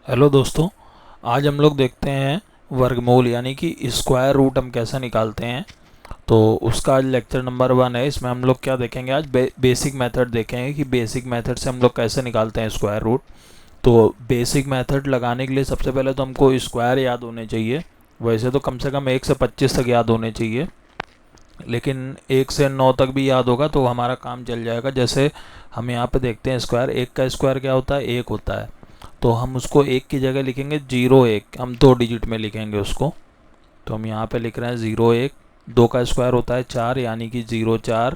Hello दोस्तों। आज हम लोग देखते हैं वर्गमूल यानी कि स्क्वायर रूट हम कैसे निकालते हैं। तो उसका आज लेक्चर नंबर 1 है। इसमें हम लोग क्या देखेंगे, आज बेसिक मेथड देखेंगे कि बेसिक मेथड से हम लोग कैसे निकालते हैं स्क्वायर रूट। तो बेसिक मेथड लगाने के लिए सबसे पहले तो हमको स्क्वायर याद होने चाहिए। वैसे तो कम से कम 1 से 25 तक याद होने चाहिए, लेकिन 1 से 9 तक भी याद होगा तो हमारा काम चल जाएगा। जैसे हम यहाँ पे देखते हैं स्क्वायर, 1 का स्क्वायर क्या होता है, 1 होता है। तो हम उसको 1 की जगह लिखेंगे 0 1, हम 2 डिजिट में लिखेंगे उसको। तो हम यहाँ पे लिख रहे हैं 0 1। 2 का स्क्वायर होता है 4 यानी कि 0 4।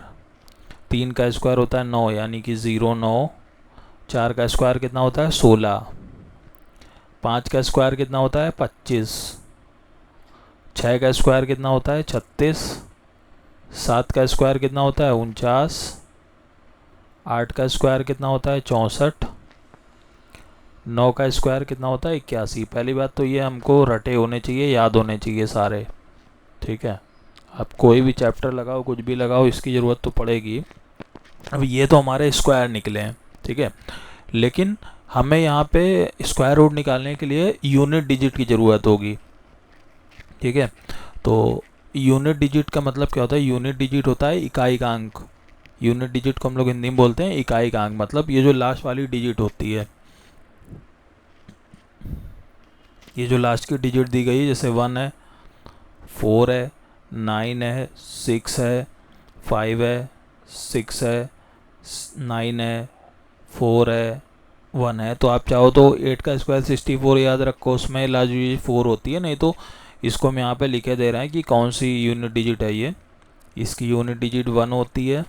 3 का स्क्वायर होता है 9 यानी कि 0 9। 4 का स्क्वायर कितना होता है 16। 5 का स्क्वायर कितना होता है 25। 6 का स्क्वायर कितना होता है 36। 7 का स्क्वायर कितना होता है 49। 8 का स्क्वायर कितना होता है 64। 9 का स्क्वायर कितना होता है 81। पहली बात तो ये हमको रटे होने चाहिए, याद होने चाहिए सारे। ठीक है, आप कोई भी चैप्टर लगाओ, कुछ भी लगाओ, इसकी ज़रूरत तो पड़ेगी। अब ये तो हमारे स्क्वायर निकले हैं, ठीक है। लेकिन हमें यहाँ पे स्क्वायर रूट निकालने के लिए यूनिट डिजिट की ज़रूरत होगी, ठीक है। तो यूनिट डिजिट का मतलब क्या होता है, यूनिट डिजिट होता है इकाई का अंक। यूनिट डिजिट को हम लोग हिंदी में बोलते हैं इकाई का अंक। मतलब ये जो लास्ट वाली डिजिट होती है, ये जो लास्ट की डिजिट दी गई है, जैसे 1 है, 4 है, 9 है, 6 है, 5 है, 6 है, 9 है, 4 है, 1 है। तो आप चाहो तो 8 का स्क्वायर 64 याद रखो, उसमें लास्ट डिजिट 4 होती है। नहीं तो इसको हम यहाँ पे लिखे दे रहे हैं कि कौन सी यूनिट डिजिट है ये। इसकी यूनिट डिजिट 1 होती है,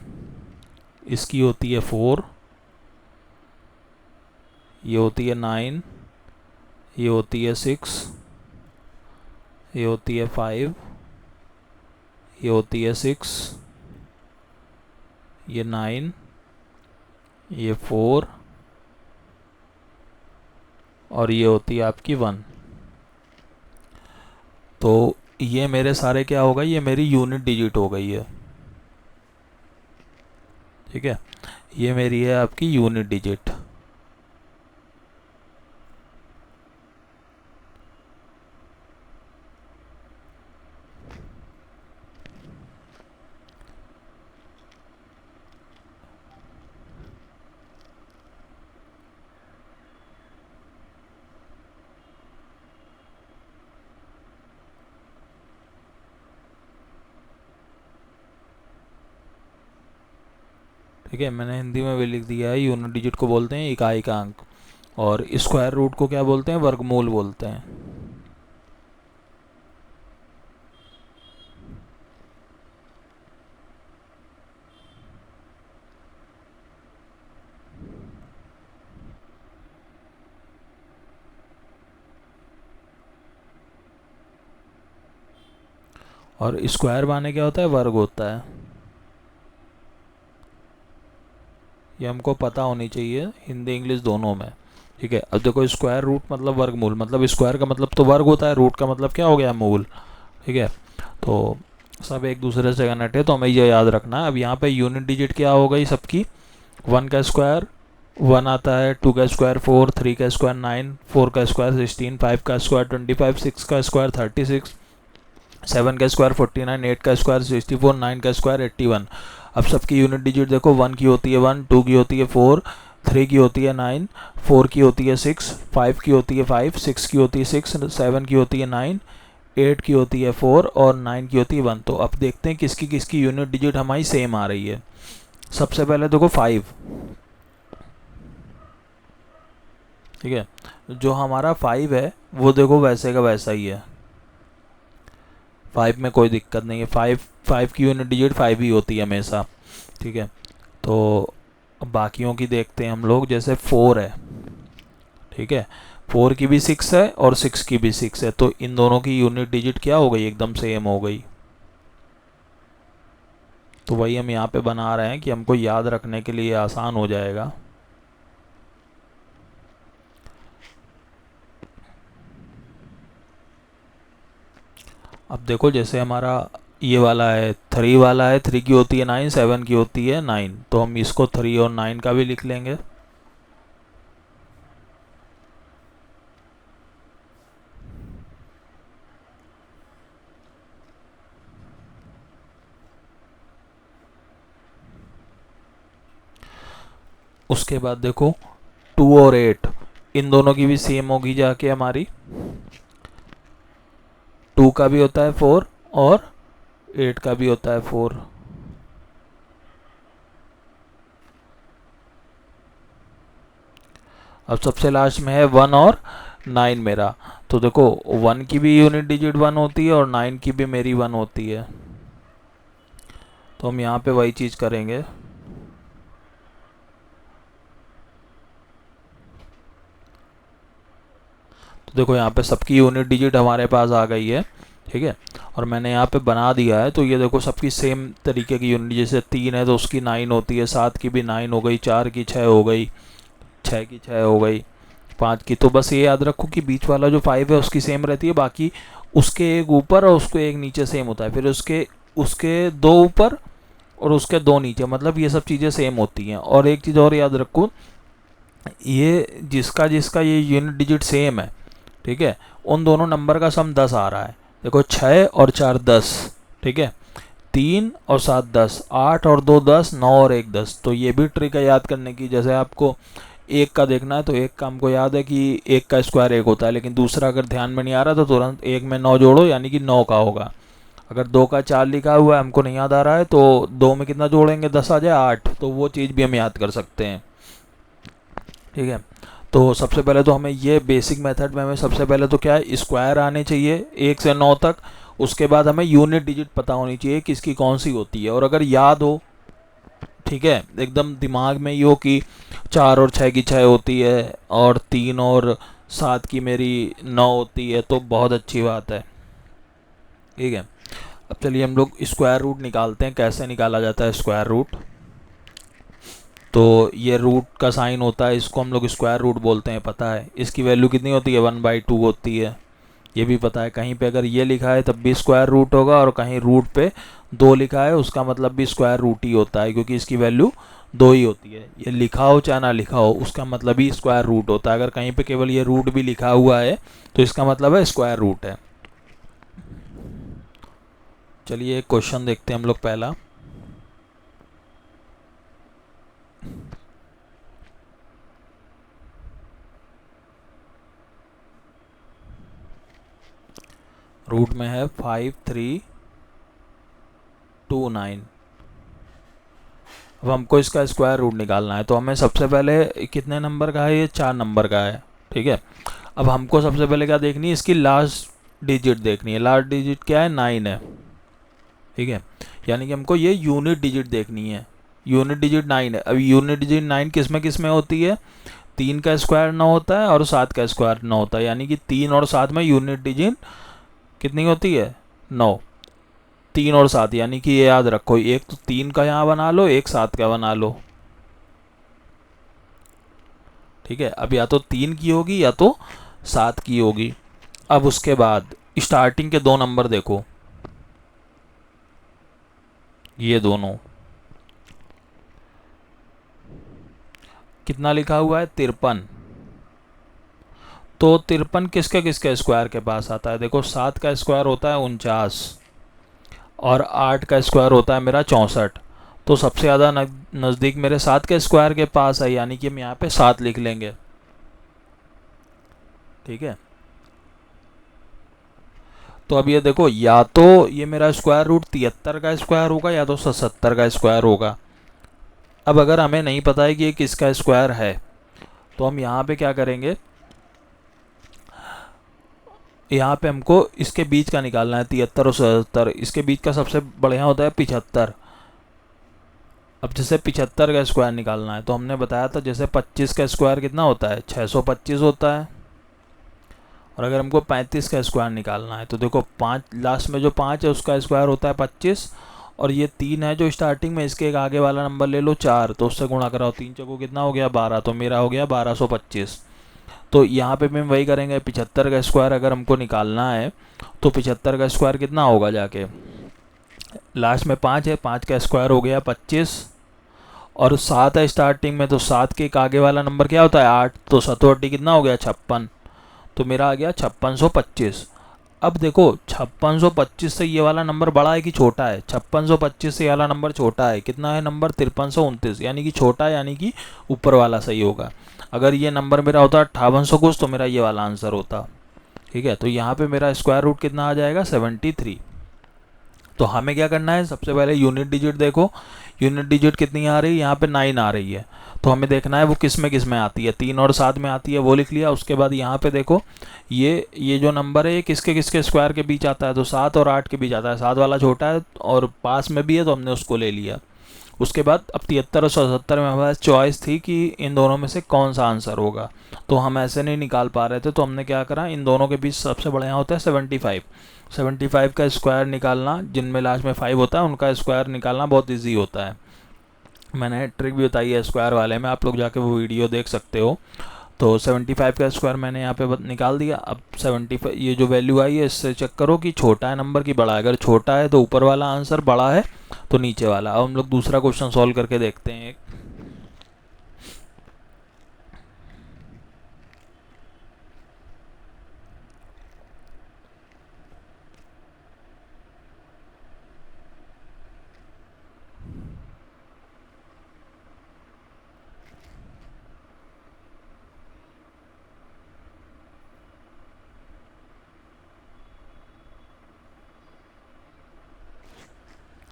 इसकी होती है 4, ये होती है 9, ये होती है 6, ये होती है 5, ये होती है 6, ये 9, ये 4, और ये होती है आपकी 1। तो ये मेरे सारे क्या होगा, ये मेरी यूनिट डिजिट हो गई है, ठीक है। ये मेरी है आपकी यूनिट डिजिट। ठीक है, मैंने हिंदी में भी लिख दिया है। यूनिट डिजिट को बोलते हैं इकाई का अंक, और स्क्वायर रूट को क्या बोलते हैं, वर्गमूल बोलते हैं। और स्क्वायर माने क्या होता है, वर्ग होता है। ये हमको पता होनी चाहिए हिंदी इंग्लिश दोनों में, ठीक है। अब देखो, स्क्वायर रूट मतलब वर्गमूल, मतलब स्क्वायर का मतलब तो वर्ग होता है, रूट का मतलब क्या हो गया, मूल, ठीक है। तो सब एक दूसरे से कनेक्ट है, तो हमें ये याद रखना है। अब यहाँ पे यूनिट डिजिट क्या हो गई सबकी, 1 का स्क्वायर 1 आता है, 2 का स्क्वायर 4, 3 का स्क्वायर 9, 4 का स्क्वायर 16, 5 का स्क्वायर 25, 6 का स्क्वायर 36, 7 का स्क्वायर 49, 8 का स्क्वायर 64, 9 का स्क्वायर 81। अब सबकी यूनिट डिजिट देखो, 1 की होती है 1, 2 की होती है 4, 3 की होती है 9, 4 की होती है 6, 5 की होती है 5, 6 की होती है 6, 7 की होती है 9, 8 की होती है 4, और 9 की होती है 1। तो अब देखते हैं किसकी किसकी यूनिट डिजिट हमारी सेम आ रही है। सबसे पहले देखो 5, ठीक है। जो हमारा 5 है वो देखो वैसे का वैसा ही है, 5 में कोई दिक्कत नहीं है। 5 की यूनिट डिजिट 5 ही होती है हमेशा, ठीक है। तो अब बाकियों की देखते हैं हम लोग। जैसे 4 है, ठीक है, 4 की भी 6 है और 6 की भी 6 है, तो इन दोनों की यूनिट डिजिट क्या हो गई, एकदम सेम हो गई। तो वही हम यहाँ पे बना रहे हैं कि हमको याद रखने के लिए आसान हो जाएगा। अब देखो, जैसे हमारा ये वाला है 3 वाला है, 3 की होती है 9, 7 की होती है 9, तो हम इसको 3 और 9 का भी लिख लेंगे। उसके बाद देखो 2 और 8, इन दोनों की भी सेम होगी जाके हमारी। 2 का भी होता है 4 और 8 का भी होता है 4। अब सबसे लास्ट में है 1 और 9 मेरा। तो देखो 1 की भी यूनिट डिजिट 1 होती है और 9 की भी मेरी 1 होती है। तो हम यहाँ पे वही चीज़ करेंगे। तो देखो यहाँ पे सबकी यूनिट डिजिट हमारे पास आ गई है, ठीक है। और मैंने यहाँ पे बना दिया है, तो ये देखो सबकी सेम तरीके की यूनिट, जैसे 3 है तो उसकी 9 होती है, 7 की भी 9 हो गई, 4 की 6 हो गई, 6 की 6 हो गई, 5 की। तो बस ये याद रखो कि बीच वाला जो 5 है उसकी सेम रहती है, बाकी उसके एक ऊपर और उसके एक नीचे सेम होता है, फिर उसके उसके 2 ऊपर और उसके 2 नीचे, मतलब ये सब चीज़ें सेम होती हैं। और एक चीज़ और याद रखो, ये जिसका जिसका ये यूनिट डिजिट सेम है, ठीक है, उन दोनों नंबर का सम 10 आ रहा है। देखो 6 और 4 10, ठीक है, 3 और 7 10, 8 और 2 10, 9 और 1 10। तो ये भी ट्रिक है याद करने की। जैसे आपको एक का देखना है तो एक का हमको याद है कि एक का स्क्वायर 1 होता है, लेकिन दूसरा अगर ध्यान में नहीं आ रहा तो तुरंत एक में 9 जोड़ो, यानी कि 9 का होगा। अगर 2 का 4 लिखा हुआ है, हमको नहीं याद आ रहा है, तो 2 में कितना जोड़ेंगे, 10 आ जाए 8। तो वो चीज़ भी हम याद कर सकते हैं, ठीक है। तो सबसे पहले तो हमें ये बेसिक मेथड में हमें सबसे पहले तो क्या है, स्क्वायर आने चाहिए 1 से 9 तक। उसके बाद हमें यूनिट डिजिट पता होनी चाहिए किसकी कौन सी होती है। और अगर याद हो, ठीक है, एकदम दिमाग में ये हो कि 4 और 6 की 6 होती है और 3 और 7 की मेरी 9 होती है, तो बहुत अच्छी बात है, ठीक है। अब चलिए हम लोग स्क्वायर रूट निकालते हैं। कैसे निकाला जाता है स्क्वायर रूट? तो ये रूट का साइन होता है, इसको हम लोग स्क्वायर रूट बोलते हैं, पता है। इसकी वैल्यू कितनी होती है, 1/2 होती है, ये भी पता है। कहीं पे अगर ये लिखा है तब भी स्क्वायर रूट होगा, और कहीं रूट पे 2 लिखा है उसका मतलब भी स्क्वायर रूट ही होता है, क्योंकि इसकी वैल्यू 2 ही होती है। ये लिखा हो चाहे ना लिखा हो, उसका मतलब ही स्क्वायर रूट होता है। अगर कहीं पे केवल ये रूट भी लिखा हुआ है तो इसका मतलब है स्क्वायर रूट है। चलिए एक क्वेश्चन देखते हैं हम लोग पहला। रूट में है 5329। अब हमको इसका स्क्वायर रूट निकालना है, तो हमें सबसे पहले कितने नंबर का है, ये 4 नंबर का है, ठीक है। अब हमको सबसे पहले क्या देखनी है, इसकी लास्ट डिजिट देखनी है। लास्ट डिजिट क्या है, 9 है, ठीक है। यानी कि हमको ये यूनिट डिजिट देखनी है। यूनिट डिजिट 9 है। अब यूनिट डिजिट 9 किस में होती है, 3 का स्क्वायर 9 होता है और 7 का स्क्वायर 9 होता है, यानी कि 3 और 7 में यूनिट डिजिट कितनी होती है, 9। 3 और 7, यानी कि ये याद रखो, एक तो 3 का यहाँ बना लो, एक 7 का बना लो, ठीक है। अब या तो 3 की होगी या तो 7 की होगी। अब उसके बाद स्टार्टिंग के 2 नंबर देखो, ये दोनों कितना लिखा हुआ है, 53। तो 53 किसके किसके स्क्वायर के पास आता है, देखो 7 का स्क्वायर होता है 49 और 8 का स्क्वायर होता है मेरा 64। तो सबसे ज़्यादा नज़दीक मेरे 7 के स्क्वायर के पास है, यानी कि हम यहाँ पे 7 लिख लेंगे, ठीक है। तो अब ये देखो, या तो ये मेरा स्क्वायर रूट 73 का स्क्वायर होगा या तो 77 का स्क्वायर होगा। अब अगर हमें नहीं पता है कि ये किसका स्क्वायर है, तो हम यहाँ पे क्या करेंगे, यहाँ पे हमको इसके बीच का निकालना है, 73 और 77। इसके बीच का सबसे बढ़िया होता है 75। अब जैसे 75 का स्क्वायर निकालना है, तो हमने बताया था जैसे 25 का स्क्वायर कितना होता है, 625 होता है। और अगर हमको 35 का स्क्वायर निकालना है, तो देखो 5 लास्ट में जो 5 है उसका स्क्वायर होता है 25, और ये 3 है जो स्टार्टिंग में, इसके एक आगे वाला नंबर ले लो 4, तो उससे गुणा कराओ, 3 चौको कितना हो गया 12, तो मेरा हो गया 1225। तो यहाँ पे भी हम वही करेंगे, 75 का स्क्वायर अगर हमको निकालना है तो 75 का स्क्वायर कितना होगा, जाके लास्ट में 5 है, 5 का स्क्वायर हो गया 25, और 7 है स्टार्टिंग में, तो 7 के एक आगे वाला नंबर क्या होता है 8, तो 7 कितना हो गया 56, तो मेरा आ गया 5625। अब देखो 5625 से ये वाला नंबर बड़ा है कि छोटा है? 5625 से ये वाला नंबर छोटा है। कितना है नंबर? 5329, यानी कि छोटा है, यानी कि ऊपर वाला सही होगा। अगर ये नंबर मेरा होता 5800 कुछ तो मेरा ये वाला आंसर होता। ठीक है, तो यहाँ पे मेरा स्क्वायर रूट कितना आ जाएगा? 73। तो हमें क्या करना है? सबसे पहले यूनिट डिजिट देखो, यूनिट डिजिट कितनी आ रही है? यहाँ पे 9 आ रही है। तो हमें देखना है वो किस में आती है। 3 और 7 में आती है, वो लिख लिया। उसके बाद यहाँ पे देखो ये जो नंबर है ये किसके किसके स्क्वायर के बीच आता है? तो 7 और 8 के बीच आता है। 7 वाला छोटा है और पास में भी है तो हमने उसको ले लिया। उसके बाद अब 73 और 77 में हमारे पास चॉइस थी कि इन दोनों में से कौन सा आंसर होगा। तो हम ऐसे नहीं निकाल पा रहे थे, तो हमने क्या करा, इन दोनों के बीच सबसे बड़ा यहाँ होता है 75। 75 का स्क्वायर निकालना, जिनमें लास्ट में 5 होता है उनका स्क्वायर निकालना बहुत ईजी होता है। मैंने ट्रिक भी बताई है स्क्वायर वाले में, आप लोग जाके वो वीडियो देख सकते हो। तो 75 का स्क्वायर मैंने यहाँ पे निकाल दिया। अब 75 ये जो वैल्यू आई है इससे चेक करो कि छोटा है नंबर की बड़ा है। अगर छोटा है तो ऊपर वाला आंसर, बड़ा है तो नीचे वाला। अब हम लोग दूसरा क्वेश्चन सॉल्व करके देखते हैं।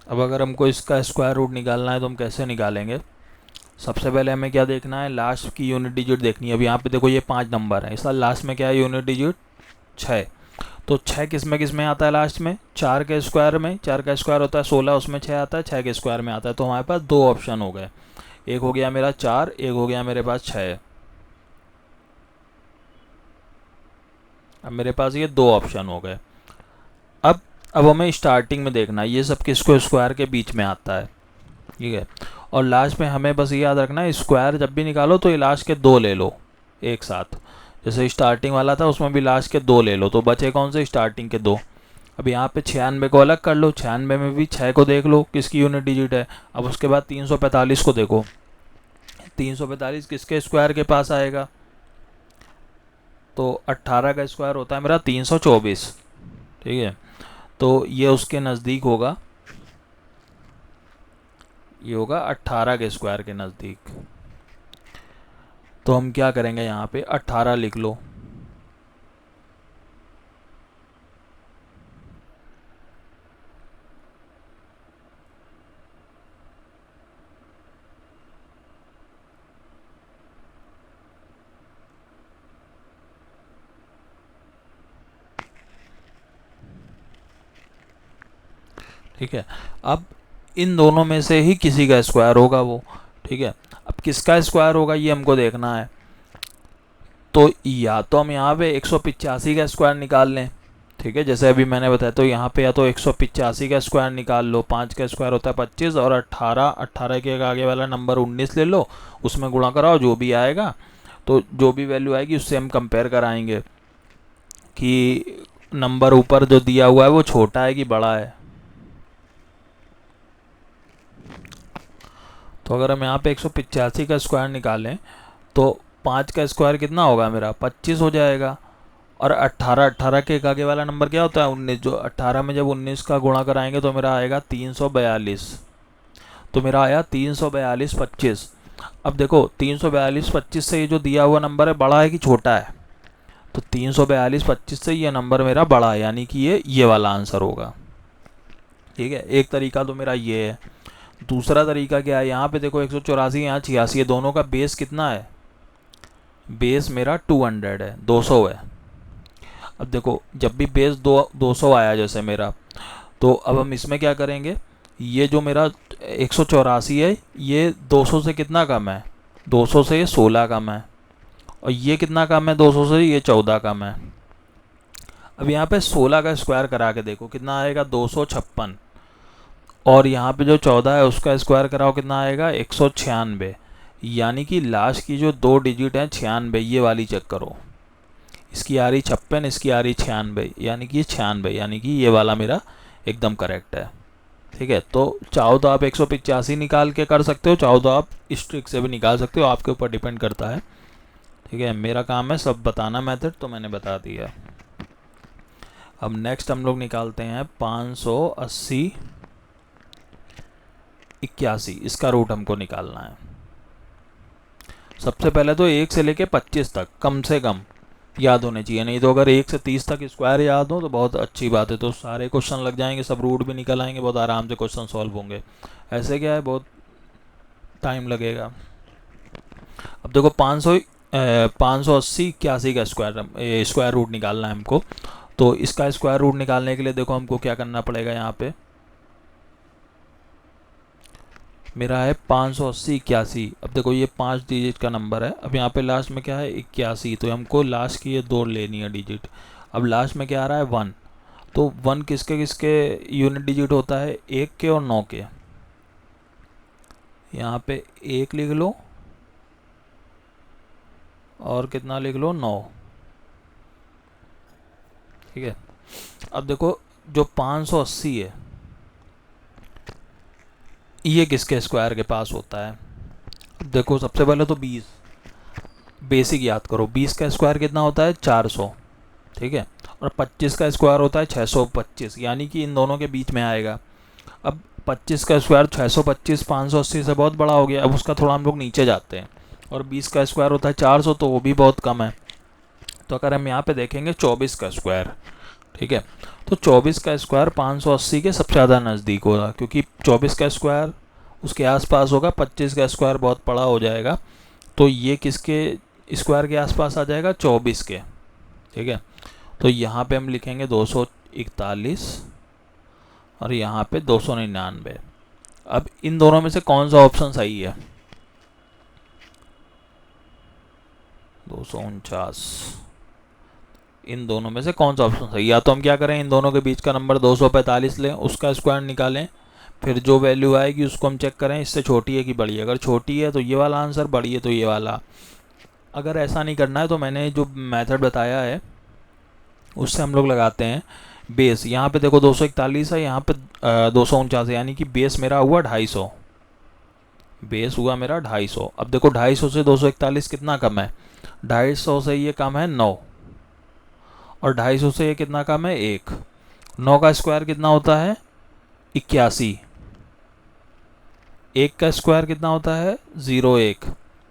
अब अगर हमको इसका स्क्वायर रूट निकालना है तो हम कैसे निकालेंगे? सबसे पहले हमें क्या देखना है? लास्ट की यूनिट डिजिट देखनी है। अब यहाँ पे देखो ये 5 नंबर है, इसका लास्ट में क्या है यूनिट डिजिट? 6। तो 6 किस में आता है लास्ट में? 4 के स्क्वायर में। 4 का स्क्वायर होता है 16, उसमें 6 आता है, 6 के स्क्वायर में आता है। तो हमारे पास 2 ऑप्शन हो गए, एक हो गया मेरा 4, एक हो गया मेरे पास 6। अब मेरे पास ये 2 ऑप्शन हो गए। अब हमें स्टार्टिंग में देखना है, ये सब किसको स्क्वायर के बीच में आता है। ठीक है, और लास्ट में हमें बस ये याद रखना है, स्क्वायर जब भी निकालो तो ये लास्ट के 2 ले लो एक साथ। जैसे स्टार्टिंग वाला था उसमें भी लास्ट के 2 ले लो, तो बचे कौन से? स्टार्टिंग के 2। अब यहाँ पे 96 को अलग कर लो, 96 में भी 6 को देख लो किसकी यूनिट डिजिट है। अब उसके बाद 345 को देखो, 345 किसके स्क्वायर के पास आएगा? तो 18 का स्क्वायर होता है मेरा 324। ठीक है, तो ये उसके नज़दीक होगा, ये होगा 18 के स्क्वायर के नज़दीक। तो हम क्या करेंगे, यहाँ पे 18 लिख लो। ठीक है, अब इन दोनों में से ही किसी का स्क्वायर होगा वो। ठीक है, अब किसका स्क्वायर होगा ये हमको देखना है। तो या तो हम यहाँ पे 185 का स्क्वायर निकाल लें। ठीक है, जैसे अभी मैंने बताया, तो यहाँ पे या तो 185 का स्क्वायर निकाल लो, 5 का स्क्वायर होता है 25, और 18 के आगे वाला नंबर 19 ले लो, उसमें गुणा कराओ, जो भी आएगा। तो जो भी वैल्यू आएगी उससे हम कंपेयर कराएंगे कि नंबर ऊपर जो दिया हुआ है वो छोटा है कि बड़ा है। तो अगर हम यहाँ पे 185 का स्क्वायर निकालें तो 5 का स्क्वायर कितना होगा मेरा? 25 हो जाएगा। और 18 के आगे वाला नंबर क्या होता है? 19। जो 18 में जब 19 का गुणा कराएंगे तो मेरा आएगा 342। तो मेरा आया 342 25। अब देखो 342 25 से ये जो दिया हुआ नंबर है बड़ा है कि छोटा है? तो 342 25 से ये नंबर मेरा बड़ा है, यानी कि ये वाला आंसर होगा। ठीक है, एक तरीका तो मेरा ये है। दूसरा तरीका क्या है, यहाँ पे देखो 184, यहाँ 86 है, दोनों का बेस कितना है? बेस मेरा 200 है, 200 है। अब देखो जब भी बेस 200 आया जैसे मेरा, तो अब हम इसमें क्या करेंगे, ये जो मेरा 184 है ये 200 से कितना कम है? 200 से ये 16 कम है। और ये कितना कम है 200 से? ये 14 कम है। अब यहाँ पे 16 का स्क्वायर करा के देखो कितना आएगा? 256। और यहाँ पे जो 14 है उसका स्क्वायर कराओ, कितना आएगा? 196। यानी कि लास्ट की जो 2 डिजिट हैं 96, ये वाली चेक करो, इसकी आ रही 56, इसकी आ रही 96, यानी कि 96, यानी कि ये वाला मेरा एकदम करेक्ट है। ठीक है, तो चाहो तो आप 185 निकाल के कर सकते हो, चाहो तो आप इस ट्रिक से भी निकाल सकते हो, आपके ऊपर डिपेंड करता है। ठीक है, मेरा काम है सब बताना मेथड, तो मैंने बता दिया। अब नेक्स्ट हम लोग निकालते हैं 580 81, इसका रूट हमको निकालना है। सबसे पहले तो 1 से लेके 25 तक कम से कम याद होने चाहिए, नहीं तो अगर 1 से 30 तक स्क्वायर याद हो तो बहुत अच्छी बात है, तो सारे क्वेश्चन लग जाएंगे, सब रूट भी निकल आएंगे, बहुत आराम से क्वेश्चन सॉल्व होंगे। ऐसे क्या है, बहुत टाइम लगेगा। अब देखो 580 81 का स्क्वायर रूट निकालना है हमको। तो इसका स्क्वायर रूट निकालने के लिए देखो हमको क्या करना पड़ेगा। यहाँ पे मेरा है 580 81। अब देखो ये 5 डिजिट का नंबर है। अब यहाँ पे लास्ट में क्या है 81, तो हमको लास्ट की ये 2 लेनी है डिजिट। अब लास्ट में क्या आ रहा है 1, तो 1 किसके किसके यूनिट डिजिट होता है, 1 के और 9 के। यहाँ पे 1 लिख लो और कितना लिख लो 9, ठीक है। अब देखो जो 580 है ये किसके स्क्वायर के पास होता है। देखो सबसे पहले तो 20 बेसिक याद करो, 20 का स्क्वायर कितना होता है 400, ठीक है। और 25 का स्क्वायर होता है 625, यानी कि इन दोनों के बीच में आएगा। अब 25 का स्क्वायर 625 580 से बहुत बड़ा हो गया, अब उसका थोड़ा हम लोग नीचे जाते हैं। और 20 का स्क्वायर होता है 400, तो वो भी बहुत कम है। तो अगर हम यहाँ पे देखेंगे 24 का स्क्वायर, ठीक है, तो 24 का स्क्वायर 580 के सबसे ज़्यादा नज़दीक होगा, क्योंकि 24 का स्क्वायर उसके आसपास होगा, 25 का स्क्वायर बहुत बड़ा हो जाएगा। तो ये किसके स्क्वायर के आसपास आ जाएगा 24 के, ठीक है। तो यहाँ पे हम लिखेंगे 241 और यहाँ पे 299। अब इन दोनों में से कौन सा ऑप्शन सही है, 249, इन दोनों में से कौन सा ऑप्शन सही है। या तो हम क्या करें, इन दोनों के बीच का नंबर 245 लें, उसका स्क्वायर निकालें, फिर जो वैल्यू आएगी उसको हम चेक करें इससे छोटी है कि बड़ी है। अगर छोटी है तो ये वाला आंसर, बड़ी है तो ये वाला। अगर ऐसा नहीं करना है तो मैंने जो मेथड बताया है उससे हम लोग लगाते हैं बेस। यहाँ पे देखो 241 है, यहाँ पे 249 है, यानी कि बेस मेरा हुआ 250, बेस हुआ मेरा 250। अब देखो 250 से 241 कितना कम है, 250 से ये कम है 9, और 250 से ये कितना कम है 1। 9 का स्क्वायर कितना होता है 81, 1 का स्क्वायर कितना होता है 01,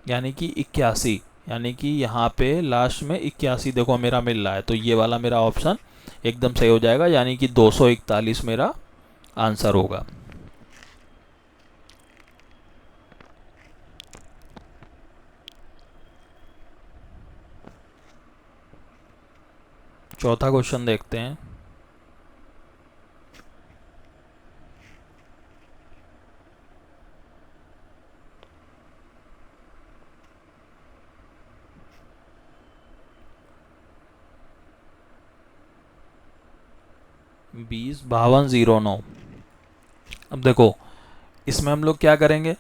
यानी कि 81, यानी कि यहाँ पे लास्ट में 81 देखो मेरा मिल रहा है। तो ये वाला मेरा ऑप्शन एकदम सही हो जाएगा, यानी कि 241 मेरा आंसर होगा। चौथा क्वेश्चन देखते हैं। बीस 5209। अब देखो इसमें हम लोग क्या करेंगे,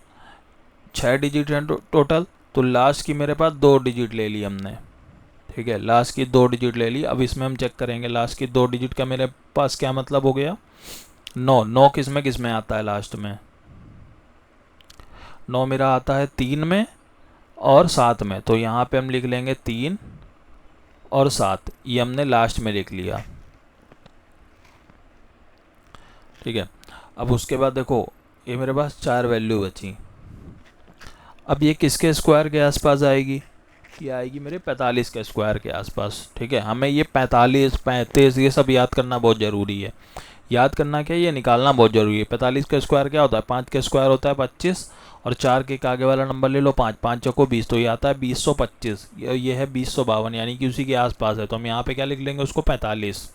6 डिजिट हैं टोटल, तो लास्ट की मेरे पास 2 डिजिट ले ली हमने, ठीक है, लास्ट की 2 डिजिट ले ली। अब इसमें हम चेक करेंगे लास्ट की 2 डिजिट का मेरे पास क्या मतलब हो गया 9। 9 किस में आता है लास्ट में, 9 मेरा आता है 3 में और 7 में। तो यहाँ पे हम लिख लेंगे 3 और 7, ये हमने लास्ट में लिख लिया, ठीक है। अब उसके बाद देखो ये मेरे पास 4 वैल्यू बची। अब ये किसके स्क्वायर के आसपास आएगी, ये आएगी मेरे 45 के स्क्वायर के आसपास, ठीक है। हमें ये 45 35 ये सब याद करना बहुत ज़रूरी है। याद करना क्या, ये निकालना बहुत ज़रूरी है। 45 का स्क्वायर क्या होता है, 5 का स्क्वायर होता है 25, और 4 के आगे वाला नंबर ले लो 5, 5 चौको 20, तो ये आता है 2025, ये है 2052, यानी कि उसी के आसपास है। तो हम यहाँ पे क्या लिख लेंगे उसको 45।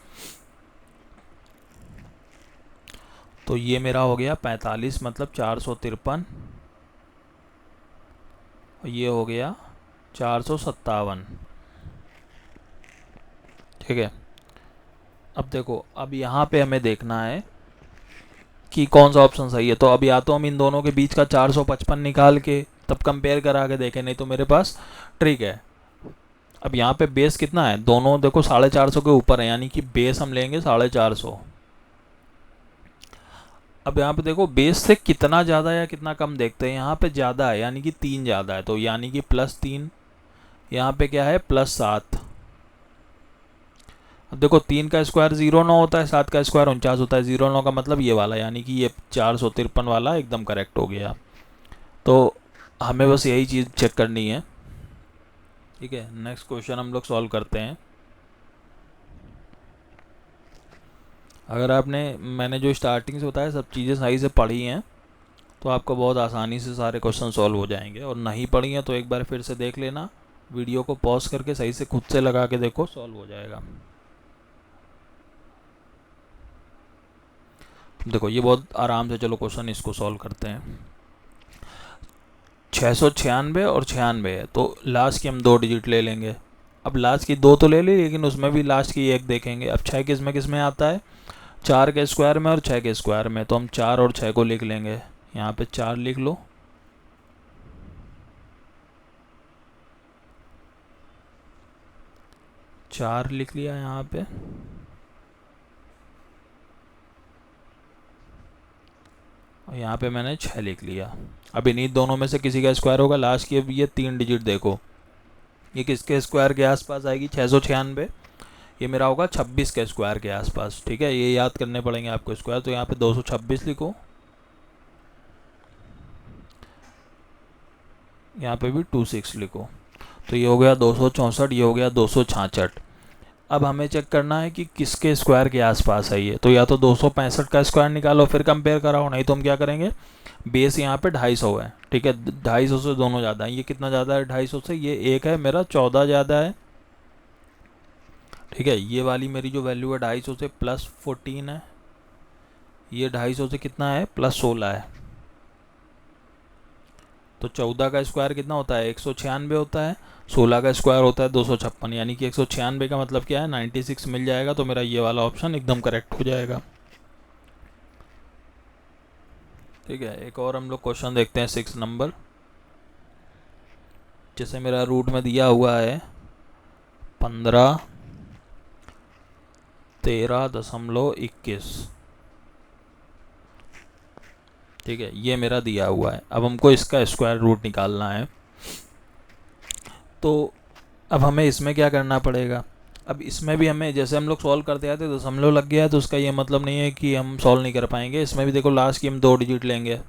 तो ये मेरा हो गया 45 मतलब 453, और ये हो गया 457, ठीक है। अब देखो अब यहाँ पे हमें देखना है कि कौन सा ऑप्शन सही है। तो अब या तो हम इन दोनों के बीच का 455 निकाल के तब कंपेयर करा के देखें, नहीं तो मेरे पास ट्रिक है। अब यहाँ पे बेस कितना है, दोनों देखो 450 के ऊपर है, यानी कि बेस हम लेंगे 450। अब यहाँ पे देखो बेस से कितना ज़्यादा या कितना कम देखते हैं, यहाँ पे ज़्यादा है यानी कि 3 ज़्यादा है, तो यानी कि +3। यहाँ पे क्या है +7। अब देखो 3 का स्क्वायर 09 होता है, 7 का स्क्वायर 49 होता है, 09 का मतलब ये वाला, यानी कि ये 453 वाला एकदम करेक्ट हो गया। तो हमें बस यही चीज़ चेक करनी है। ठीक है, नेक्स्ट क्वेश्चन हम लोग सॉल्व करते हैं। अगर मैंने जो स्टार्टिंग से बताया सब चीज़ें सही से पढ़ी हैं तो आपको बहुत आसानी से सारे क्वेश्चन सॉल्व हो जाएंगे, और नहीं पढ़ी हैं तो एक बार फिर से देख लेना, वीडियो को पॉज करके सही से खुद से लगा के देखो, सॉल्व हो जाएगा। देखो ये बहुत आराम से, चलो क्वेश्चन इसको सॉल्व करते हैं। 696 और 96 है, तो लास्ट की हम 2 डिजिट ले लेंगे। अब लास्ट की 2 तो ले ली, लेकिन उसमें भी लास्ट की 1 देखेंगे। अब 6 किस में आता है, 4 के स्क्वायर में और 6 के स्क्वायर में, तो हम 4 और 6 को लिख लेंगे। यहाँ पे 4 लिख लो, चार लिख लिया यहाँ पे, और यहाँ पे मैंने 6 लिख लिया। अब इन्हीं दोनों में से किसी का स्क्वायर होगा लास्ट की। अब ये 3 डिजिट देखो, ये किसके स्क्वायर के आसपास आएगी, 696, ये मेरा होगा 26 के स्क्वायर के आसपास। ठीक है, ये याद करने पड़ेंगे आपको स्क्वायर, तो यहाँ पे 226 लिखो, यहाँ पे भी 26 लिखो, तो ये हो गया 264, ये हो गया 266। अब हमें चेक करना है कि किसके स्क्वायर के आसपास है ये, तो या तो 265 का स्क्वायर निकालो फिर कंपेयर कराओ, नहीं तो हम क्या करेंगे, बेस यहाँ पे 250 है। ठीक है, 250 से दोनों ज़्यादा है, ये कितना ज़्यादा है 250 से, ये 1 है मेरा 14 ज़्यादा है। ठीक है, ये वाली मेरी जो वैल्यू है 250 से प्लस 14 है, ये 250 से कितना है प्लस 16 है, तो 14 का स्क्वायर कितना होता है 196 होता है, 16 का स्क्वायर होता है 256, यानी कि 196 का मतलब क्या है 96 मिल जाएगा। तो मेरा ये वाला ऑप्शन एकदम करेक्ट हो जाएगा। ठीक है, एक और हम लोग क्वेश्चन देखते हैं 6 नंबर। जैसे मेरा रूट में दिया हुआ है 15 13.21। ठीक है, ये मेरा दिया हुआ है। अब हमको इसका स्क्वायर रूट निकालना है, तो अब हमें इसमें क्या करना पड़ेगा, अब इसमें भी हमें जैसे हम लोग सॉल्व करते आते तो दशमलव लग गया है, तो उसका ये मतलब नहीं है कि हम सॉल्व नहीं कर पाएंगे। इसमें भी देखो लास्ट की हम 2 डिजिट लेंगे,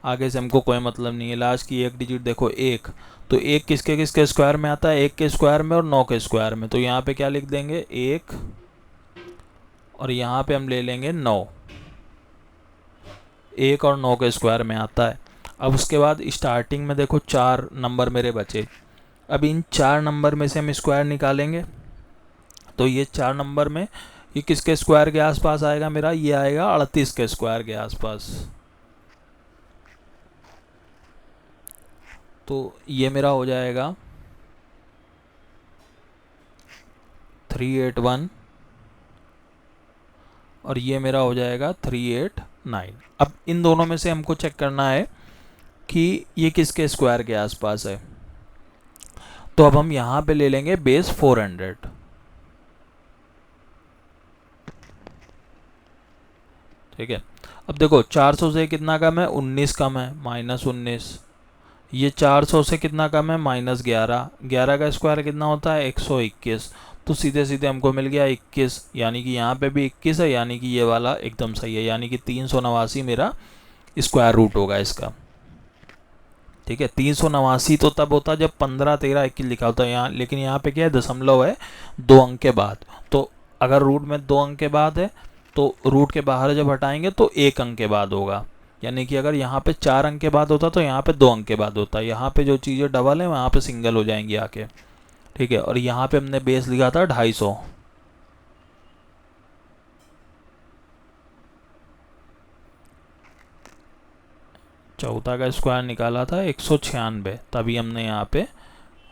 आगे से हमको कोई मतलब नहीं है। लास्ट की 1 डिजिट देखो 1, तो 1 किसके स्क्वायर में आता है, 1 के स्क्वायर में और 9 के स्क्वायर में, तो यहाँ पे क्या लिख देंगे 1, और यहाँ पे हम ले लेंगे 9, 1 और 9 के स्क्वायर में आता है। अब उसके बाद स्टार्टिंग में देखो 4 नंबर मेरे बचे, अब इन 4 नंबर में से हम स्क्वायर निकालेंगे, तो ये 4 नंबर में ये किसके स्क्वायर के आसपास आएगा मेरा, ये आएगा 38 के स्क्वायर के आसपास। तो ये मेरा हो जाएगा 381, और ये मेरा हो जाएगा 389। अब इन दोनों में से हमको चेक करना है कि ये किसके स्क्वायर के आसपास है, तो अब हम यहाँ पे ले लेंगे बेस 400। ठीक है, अब देखो 400 से कितना कम है 19 कम है, -19, ये 400 से कितना कम है -11, 11 का स्क्वायर कितना होता है 121, तो सीधे सीधे हमको मिल गया 21, यानी कि यहाँ पे भी 21 है, यानी कि ये वाला एकदम सही है, यानी कि 389 मेरा स्क्वायर रूट होगा इसका। ठीक है, 389 तो तब होता जब 15 13 21 लिखा होता है यहाँ, लेकिन यहाँ पे क्या है दशमलव है 2 अंक के बाद, तो अगर रूट में 2 अंक के बाद है तो रूट के बाहर जब हटाएंगे तो 1 अंक के बाद होगा, यानी कि अगर यहाँ पे 4 अंक के बाद होता तो यहाँ पे 2 अंक के बाद होता, यहाँ पे जो चीज़ें डबल है वहाँ पे सिंगल हो जाएंगी आके। ठीक है, और यहाँ पे हमने बेस लिखा था 250, चौथा का स्क्वायर निकाला था 196, तभी हमने यहाँ पे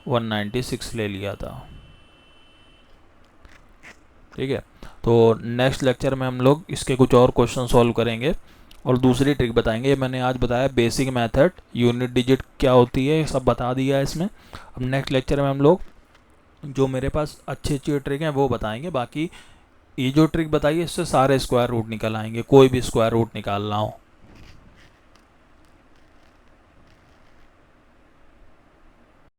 196 ले लिया था। ठीक है, तो नेक्स्ट लेक्चर में हम लोग इसके कुछ और क्वेश्चन सॉल्व करेंगे और दूसरी ट्रिक बताएंगे। मैंने आज बताया बेसिक मेथड, यूनिट डिजिट क्या होती है सब बता दिया है इसमें। अब नेक्स्ट लेक्चर में हम लोग जो मेरे पास अच्छी अच्छी ट्रिक हैं वो बताएंगे, बाकी ये जो ट्रिक बताई है इससे सारे स्क्वायर रूट निकल आएंगे, कोई भी स्क्वायर रूट निकालना हो।